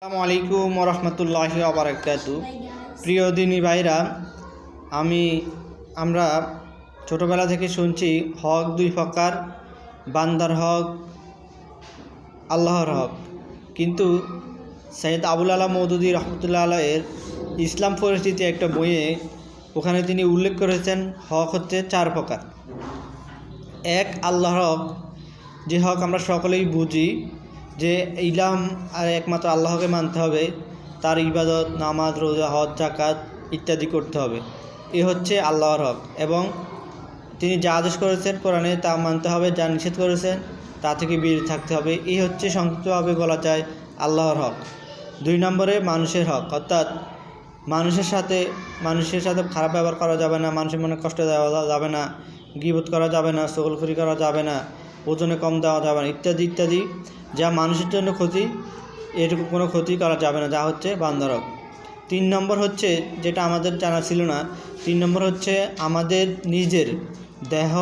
আসসালামু আলাইকুম রহমতুল্লাহি ওয়া বারাকাতু। প্রিয় দিনী ভাইরা, আমরা ছোটোবেলা থেকে শুনছি হক দুই প্রকার, বান্দার হক, আল্লাহর হক। কিন্তু সৈয়দ আবুল আলা মওদুদী রহমতুল্লাহ আলাইয়ের ইসলাম পরিস্থিতি একটা বইয়ে ওখানে তিনি উল্লেখ করেছেন হক হচ্ছে চার প্রকার। এক, আল্লাহর হক, যে হক আমরা সকলেই বুঝি, যে ইলাম আর একমাত্র আল্লাহকে মানতে হবে, তার ইবাদত, নামাজ, রোজা, হজ, যাকাত ইত্যাদি করতে হবে। এ হচ্ছে আল্লাহর হক। এবং তিনি যা আদেশ করেছেন কোরআনে তা মানতে হবে, যা নিষেধ করেছেন তা থেকে বিরত থাকতে হবে। এই হচ্ছে সংক্ষিপ্তভাবে বলা যায় আল্লাহর হক। দুই নম্বরে মানুষের হক, অর্থাৎ মানুষের সাথে খারাপ ব্যবহার করা যাবে না, মানুষের মনে কষ্ট দেওয়া যাবে না, গীবত করা যাবে না, চগলখড়ি করা যাবে না, ওজনে কম দেওয়া যাবে না, ইত্যাদি ইত্যাদি। যা মানুষের জন্য ক্ষতি, এরকম কোনো ক্ষতি করা যাবে না, যা হচ্ছে বান্দার হক। তিন নম্বর হচ্ছে, যেটা আমাদের জানা ছিল না, তিন নম্বর হচ্ছে আমাদের নিজের দেহ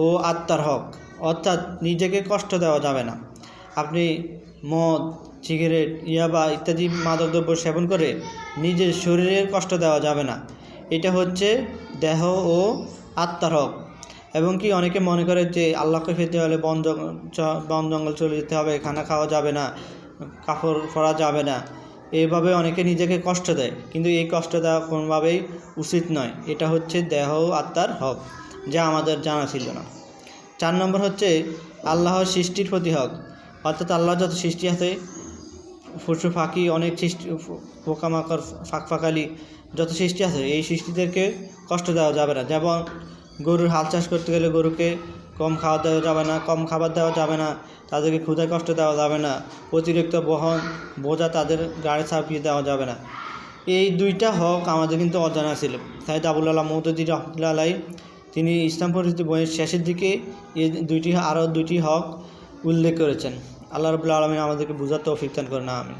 ও আত্মার হক, অর্থাৎ নিজেকে কষ্ট দেওয়া যাবে না। আপনি মদ, সিগারেট, ইয়াবা ইত্যাদি মাদকদ্রব্য সেবন করে নিজের শরীরের কষ্ট দেওয়া যাবে না। এটা হচ্ছে দেহ ও আত্মার হক। এবং কি অনেকে মনে করে যে আল্লাহকে পেতে হলে বন জঙ্গল চলে যেতে হবে, খানা খাওয়া যাবে না, কাপড় পরা যাবে না, এইভাবে অনেকে নিজেকে কষ্ট দেয়। কিন্তু এই কষ্ট দেওয়া কোনোভাবেই উচিত নয়। এটা হচ্ছে দেহ ও আত্মার হক, যা আমাদের জানা ছিল না। চার নম্বর হচ্ছে আল্লাহর সৃষ্টির প্রতি হক, অর্থাৎ আল্লাহ যত সৃষ্টি আছে, পশু পাখি, অনেক সৃষ্টি, পোকামাকড়, ফাঁকালি যত সৃষ্টি আছে, এই সৃষ্টিদেরকে কষ্ট দেওয়া যাবে না। যেমন গরুর হাল চাষ করতে গেলে গরুকে কম খাওয়া দেওয়া যাবে না, কম খাবার দেওয়া যাবে না, তাদেরকে ক্ষুধায় কষ্ট দেওয়া যাবে না, অতিরিক্ত বোঝা তাদের গাড়ি চাপিয়ে দেওয়া যাবে না। এই দুইটা হক আমাদের কিন্তু অজানা ছিল। সৈয়দ আবুল আলা মওদুদী রহমতুল্লাহ আলাইহি তিনি ইসলাম পরিস্থিতি বইয়ের শেষের দিকে এই আরও দুইটি হক উল্লেখ করেছেন। আল্লাহ রাব্বুল আলামিন আমাদেরকে বুঝার তৌফিক দান করেন, আমিন।